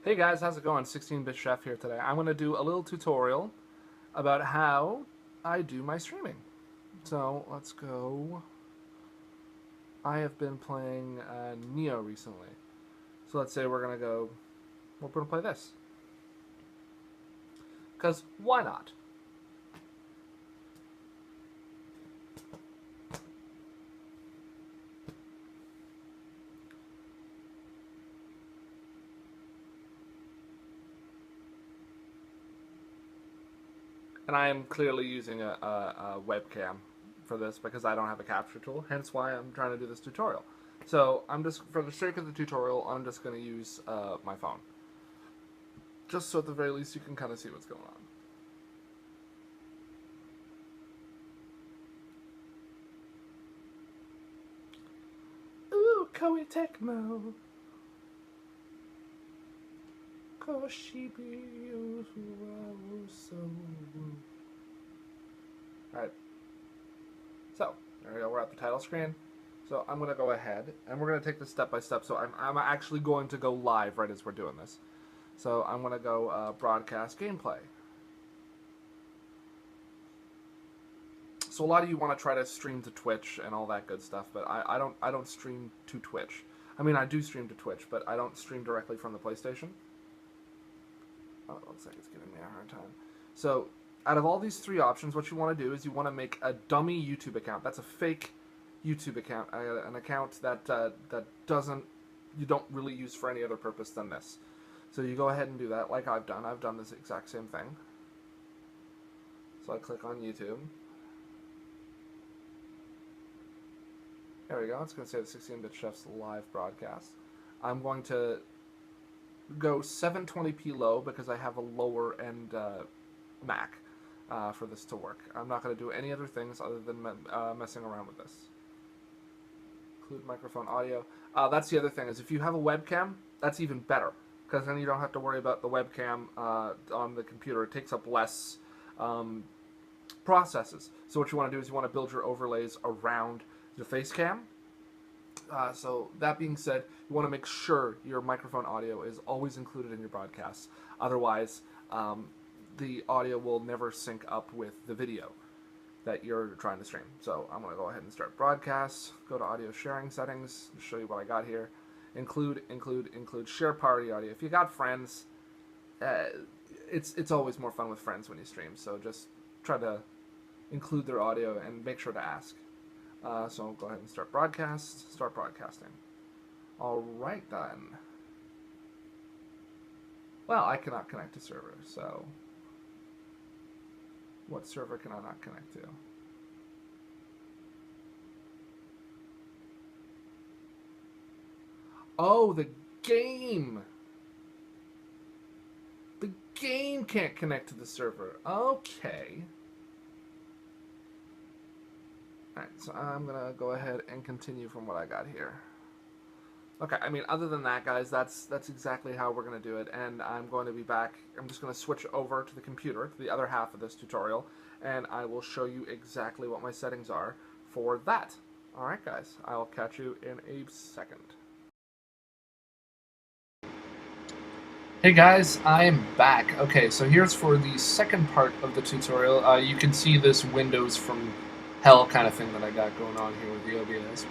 Hey guys, how's it going? 16-Bit Chef here today. I'm going to do a little tutorial about how I do my streaming. So let's go. I have been playing Neo recently. So let's say we're going to play this. Because why not? And I am clearly using a webcam for this because I don't have a capture tool, hence why I'm trying to do this tutorial. So I'm just, for the sake of the tutorial, I'm just going to use my phone. Just so at the very least you can kind of see what's going on. Ooh, Koei Tecmo. Alright, so there we go, we're at the title screen. So I'm going to go ahead, and we're going to take this step by step. So I'm actually going to go live right as we're doing this. So I'm going to go broadcast gameplay. So a lot of you want to try to stream to Twitch and all that good stuff, but I don't stream to Twitch. I mean, I do stream to Twitch, but I don't stream directly from the PlayStation. Oh, it looks like it's giving me a hard time. So, out of all these three options, what you want to do is you want to make a dummy YouTube account. That's a fake YouTube account, an account that you don't really use for any other purpose than this. So you go ahead and do that, like I've done. I've done this exact same thing. So I click on YouTube. There we go. It's going to say the 16-Bit Chef's live broadcast. I'm going to go 720p low because I have a lower end Mac for this to work. I'm not going to do any other things other than messing around with this. Include microphone audio. That's the other thing, is if you have a webcam, that's even better, because then you don't have to worry about the webcam on the computer. It takes up less processes. So what you want to do is you want to build your overlays around the face cam. So that being said, you want to make sure your microphone audio is always included in your broadcasts. Otherwise, the audio will never sync up with the video that you're trying to stream. So I'm going to go ahead and start broadcast, go to audio sharing settings, show you what I got here. Include share party audio. If you got friends, it's always more fun with friends when you stream. So just try to include their audio and make sure to ask. So I'll go ahead and start broadcasting. Alright then. Well, I cannot connect to server, so what server can I not connect to? Oh, the game! The game can't connect to the server. Okay. Alright, so I'm gonna go ahead and continue from what I got here. Okay, I mean, other than that, guys, that's exactly how we're going to do it, and I'm going to be back. I'm just going to switch over to the computer, to the other half of this tutorial, and I will show you exactly what my settings are for that. Alright, guys, I'll catch you in a second. Hey guys, I am back. Okay, so here's for the second part of the tutorial. You can see this Windows from hell kind of thing that I got going on here with the OBS.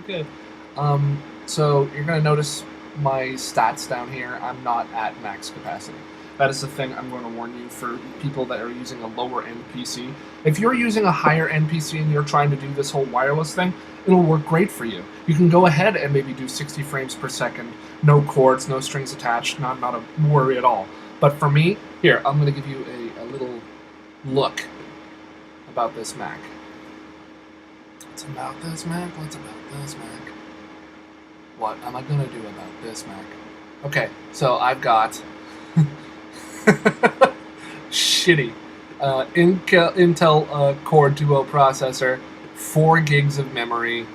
Okay. So you're going to notice my stats down here. I'm not at max capacity. That is the thing I'm going to warn you for people that are using a lower end PC. If you're using a higher end PC and you're trying to do this whole wireless thing, it'll work great for you. You can go ahead and maybe do 60 frames per second, no cords, no strings attached, not a worry at all. But for me, here, I'm going to give you a little look about this Mac. What's about this Mac? What's about this Mac? What am I going to do about this Mac? Okay, so I've got shitty Intel Core Duo processor, 4 gigs of memory,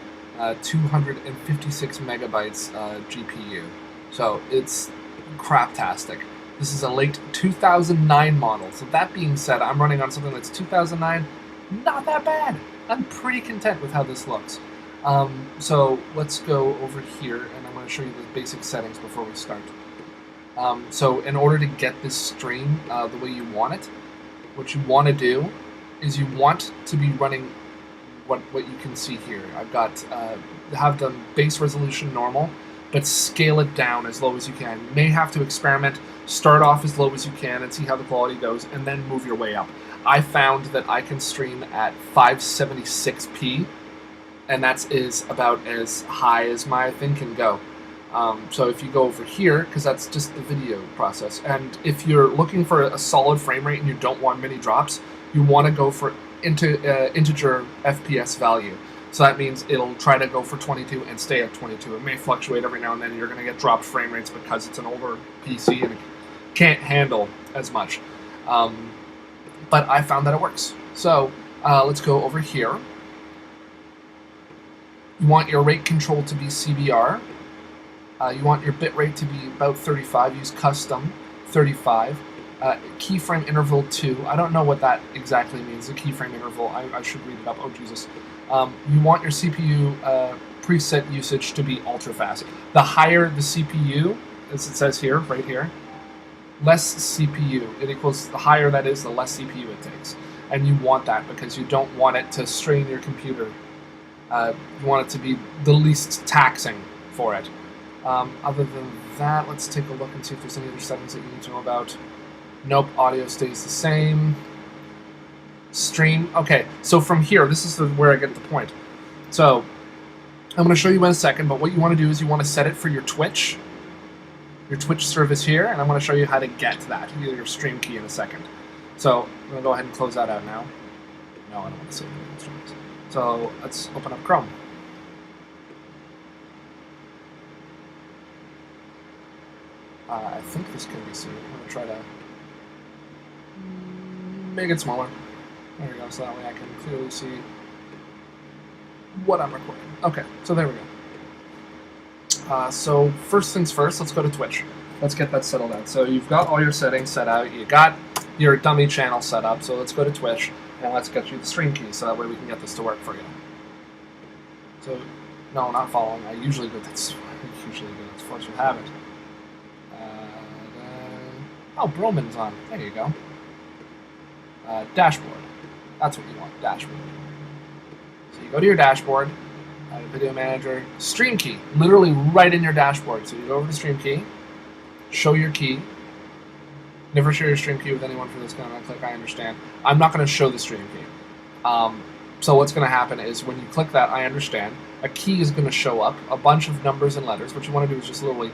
256 megabytes GPU. So it's craptastic. This is a late 2009 model. So that being said, I'm running on something that's 2009. Not that bad. I'm pretty content with how this looks. So let's go over here, and I'm going going to show you the basic settings before we start. So in order to get this stream the way you want it, what you want to do is you want to be running what you can see here. I've got have the base resolution normal, but scale it down as low as you can. You may have to experiment, start off as low as you can and see how the quality goes, and then move your way up. I found that I can stream at 576p, and that is about as high as my thing can go. So if you go over here, because that's just the video process, and if you're looking for a solid frame rate and you don't want many drops, you want to go for integer FPS value. So that means it'll try to go for 22 and stay at 22. It may fluctuate every now and then. You're going to get dropped frame rates because it's an older PC and it can't handle as much. But I found that it works. So let's go over here. You want your rate control to be CBR. You want your bit rate to be about 35. Use custom 35. Keyframe interval 2. I don't know what that exactly means, the keyframe interval. I should read it up. Oh, Jesus. You want your CPU preset usage to be ultra fast. The higher the CPU, as it says here, right here, less CPU. It equals, the higher that is, the less CPU it takes. And you want that because you don't want it to strain your computer. You want it to be the least taxing for it. Other than that, let's take a look and see if there's any other settings that you need to know about. Nope, audio stays the same. Stream. Okay, so from here, this is where I get the point. So, I'm going to show you in a second, but what you want to do is you want to set it for your Twitch service here, and I'm going to show you how to get that, your stream key in a second. So, I'm going to go ahead and close that out now. No, I don't want to save the instructions. So, let's open up Chrome. I think this can be seen. I'm going to try to make it smaller. There we go, so that way I can clearly see what I'm recording. Okay, so there we go. So first things first, let's go to Twitch. Let's get that settled out. So you've got all your settings set out, you got your dummy channel set up, so let's go to Twitch, and let's get you the stream key, so that way we can get this to work for you. So, no, not following. I usually do this. Force of habit. Oh, Broman's on. There you go. Dashboard. That's what you want, dashboard. So you go to your dashboard, video manager, stream key, literally right in your dashboard. So you go over to stream key, show your key. Never share your stream key with anyone for this kind of click, I understand. I'm not going to show the stream key. So what's going to happen is when you click that, I understand, a key is going to show up, a bunch of numbers and letters. What you want to do is just literally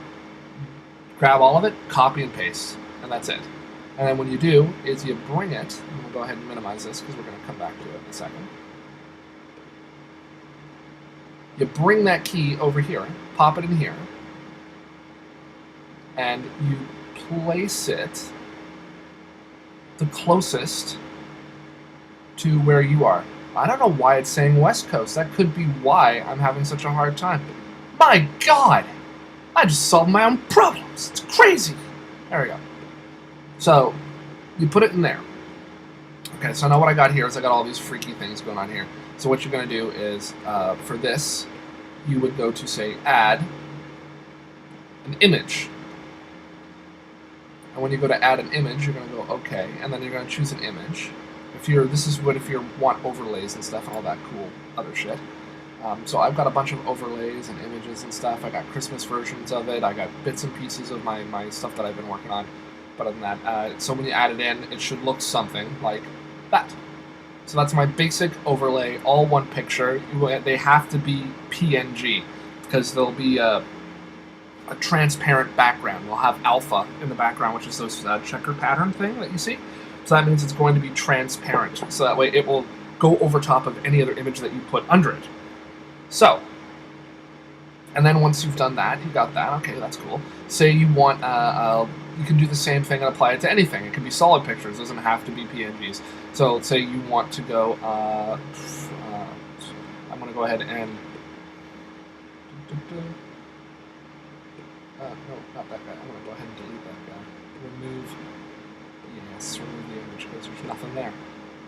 grab all of it, copy and paste, and that's it. And then when you do, is you bring it, and we'll go ahead and minimize this because we're going to come back to it in a second. You bring that key over here, pop it in here, and you place it the closest to where you are. I don't know why it's saying West Coast. That could be why I'm having such a hard time. My God! I just solved my own problems. It's crazy. There we go. So, you put it in there. Okay, so now what I got here is I got all these freaky things going on here. So what you're going to do is, for this, you would go to, say, add an image. And when you go to add an image, you're going to go OK, and then you're going to choose an image. If you want overlays and stuff and all that cool other shit. So I've got a bunch of overlays and images and stuff. I got Christmas versions of it. I got bits and pieces of my stuff that I've been working on. But other than that, so when you add it in, it should look something like that. So that's my basic overlay, all one picture. They have to be PNG because there'll be a transparent background. We'll have alpha in the background, which is those checker pattern thing that you see. So that means it's going to be transparent. So that way it will go over top of any other image that you put under it. So, and then once you've done that, you got that, okay, that's cool. Say you want, you can do the same thing and apply it to anything. It can be solid pictures, it doesn't have to be PNGs. So let's say you want to go, I'm going to go ahead and, no, not that guy, I'm going to go ahead and delete that guy. Remove the image because there's nothing there.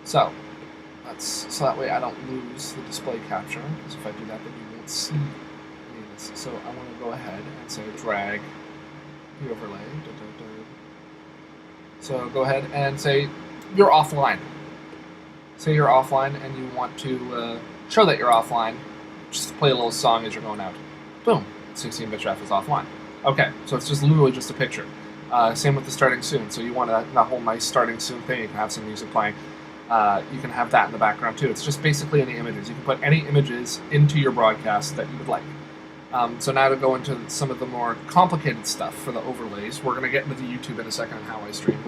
So that way I don't lose the display capture, because if I do that, then you won't see any of this. So I want to go ahead and say drag the overlay. So go ahead and say you're offline. Say you're offline and you want to show that you're offline. Just play a little song as you're going out. Boom, 16-bit Chef is offline. Okay, so it's just literally just a picture. Same with the starting soon. So you want that whole nice starting soon thing. You can have some music playing. You can have that in the background too. It's just basically any images. You can put any images into your broadcast that you would like. So now to go into some of the more complicated stuff for the overlays, we're going to get into the YouTube in a second and how I stream.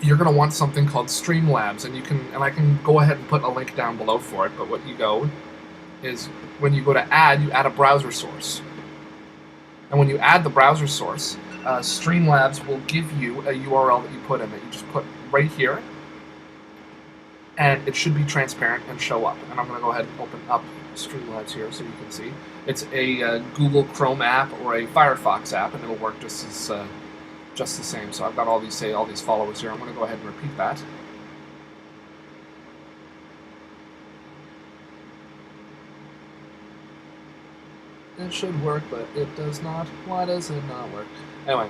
You're going to want something called Streamlabs, and I can go ahead and put a link down below for it. But what you go is when you go to add, you add a browser source, and when you add the browser source, Streamlabs will give you a URL that you put in that you just put right here, and it should be transparent and show up. And I'm going to go ahead and open up Streamlabs here so you can see. It's a Google Chrome app or a Firefox app, and it'll work just the same. So I've got all these followers here. I'm going to go ahead and repeat that. It should work, but it does not. Why does it not work? Anyway,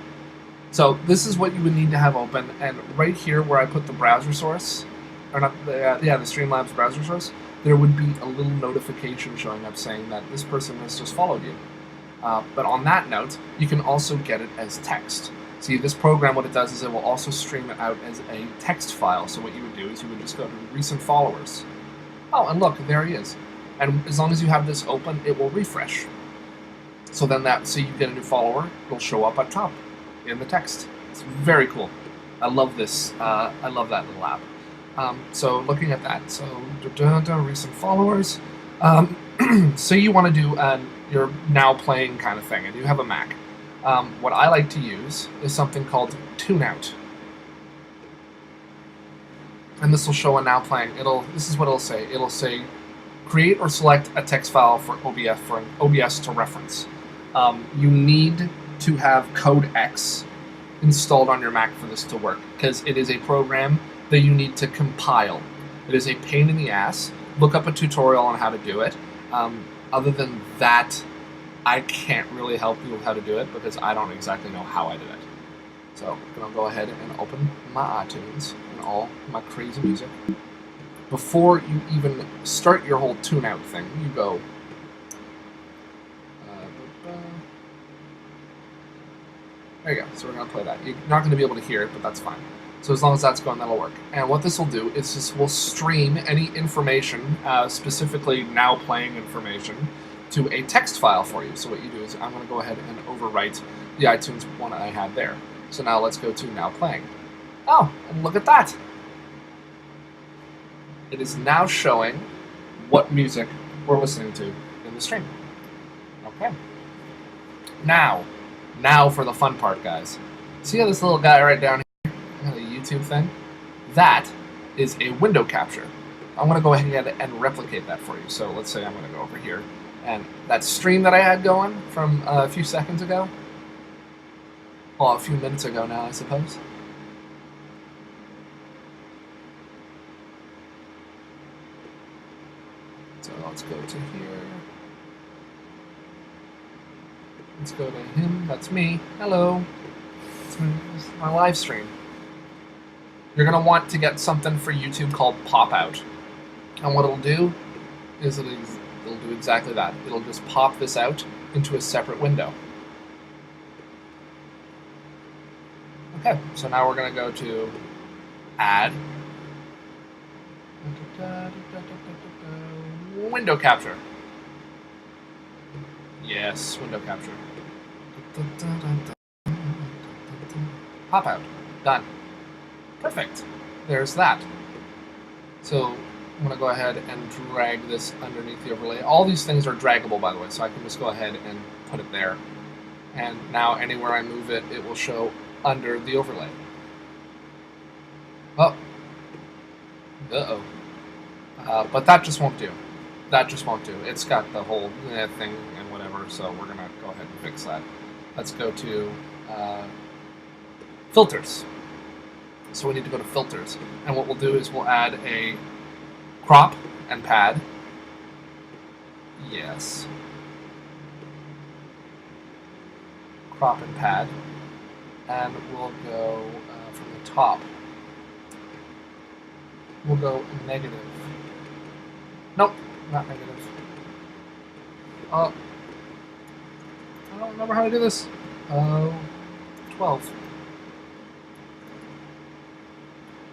so this is what you would need to have open, and right here where I put the browser source, or not, the Streamlabs browser source, there would be a little notification showing up saying that this person has just followed you. But on that note, you can also get it as text. See, this program, what it does is it will also stream it out as a text file. So what you would do is you would just go to recent followers. Oh, and look, there he is. And as long as you have this open, it will refresh. So then so you get a new follower, it'll show up at top in the text. It's very cool. I love this. I love that little app. So looking at that, so recent followers. So you want to do your now playing kind of thing, and you have a Mac. What I like to use is something called TuneOut. And this will show a now playing. This is what it'll say. It'll say, create or select a text file for OBS to reference. You need to have Code X installed on your Mac for this to work, because it is a program that you need to compile. It is a pain in the ass. Look up a tutorial on how to do it. Other than that, I can't really help you with how to do it because I don't exactly know how I did it. So I'm going to go ahead and open my iTunes and all my crazy music. Before you even start your whole tune-out thing, you go... there you go. So we're going to play that. You're not going to be able to hear it, but that's fine. So as long as that's going, that'll work. And what this will do is this will stream any information, specifically now playing information, to a text file for you. So what you do is I'm going to go ahead and overwrite the iTunes one I had there. So now let's go to now playing. Oh, and look at that. It is now showing what music we're listening to in the stream. Okay. Now for the fun part, guys. See how this little guy right down here, the YouTube thing? That is a window capture. I'm going to go ahead and replicate that for you. So let's say I'm going to go over here. And that stream that I had going from a few seconds ago, well, a few minutes ago now, I suppose. So let's go to here. Let's go to him. That's me. Hello. It's my live stream. You're going to want to get something for YouTube called Pop Out. And what it'll do is it'll do exactly that. It'll just pop this out into a separate window. Okay, so now we're going to go to Add. Window capture. Yes, window capture. Pop out. Done. Perfect. There's that. So I'm going to go ahead and drag this underneath the overlay. All these things are draggable, by the way, so I can just go ahead and put it there. And now anywhere I move it, it will show under the overlay. Oh. Uh-oh. But that just won't do. That just won't do. It's got the whole thing and whatever, so we're going to go ahead and fix that. Let's go to filters. So we need to go to filters. And what we'll do is we'll add a crop and pad. Yes. Crop and pad. And we'll go from the top. We'll go negative. Nope, not negative. I don't remember how to do this. 12.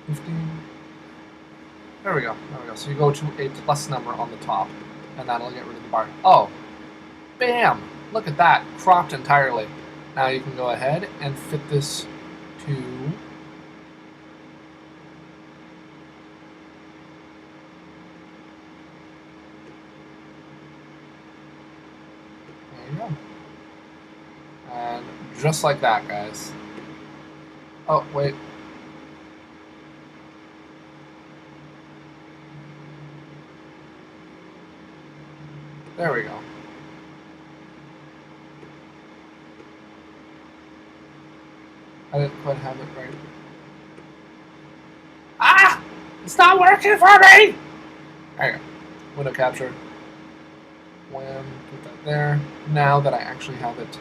15. There we go. There we go. So you go to a plus number on the top, and that'll get rid of the bar. Oh, bam! Look at that, cropped entirely. Now you can go ahead and fit this to. There you go. And just like that, guys. Oh, wait. There we go. I didn't quite have it right. Ah! It's not working for me! There you go. Window capture. Wham, put that there. Now that I actually have it.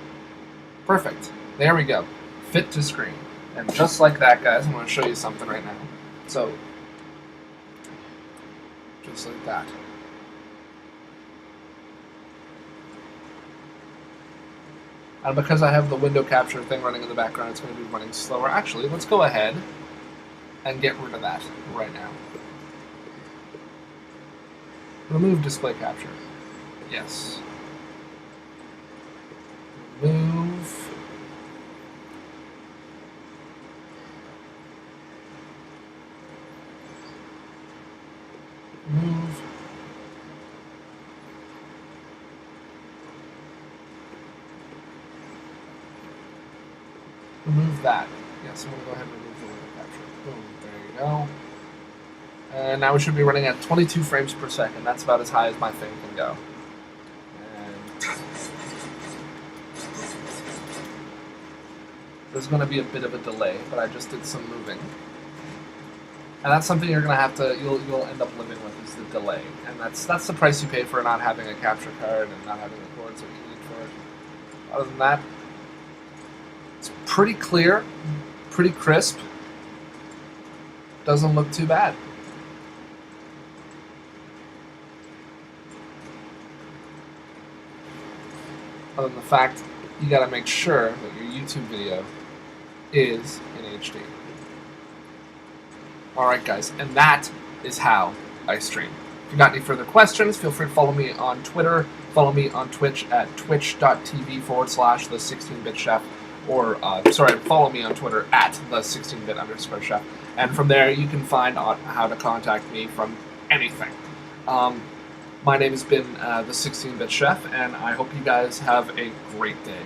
Perfect. There we go. Fit to screen. And just like that, guys, I'm going to show you something right now. So, just like that. And because I have the window capture thing running in the background, it's going to be running slower. Actually, let's go ahead and get rid of that right now. Remove display capture. Yes. Remove. Remove. Remove that. Yes, I'm going to go ahead and remove the window capture. Boom. There you go. And now we should be running at 22 frames per second. That's about as high as my thing can go. And there's going to be a bit of a delay, but I just did some moving. And that's something you're going to have to, you'll end up living with, is the delay. And that's the price you pay for not having a capture card and not having the cords that you need for it. Other than that, it's pretty clear, pretty crisp. Doesn't look too bad. Other than the fact, you gotta make sure that your YouTube video is in HD. Alright guys, and that is how I stream. If you got any further questions, feel free to follow me on Twitter, follow me on Twitch at twitch.tv/the16bitchef, or, follow me on Twitter at the16bit_chef, and from there you can find out how to contact me from anything. My name has been the 16-bit chef, and I hope you guys have a great day.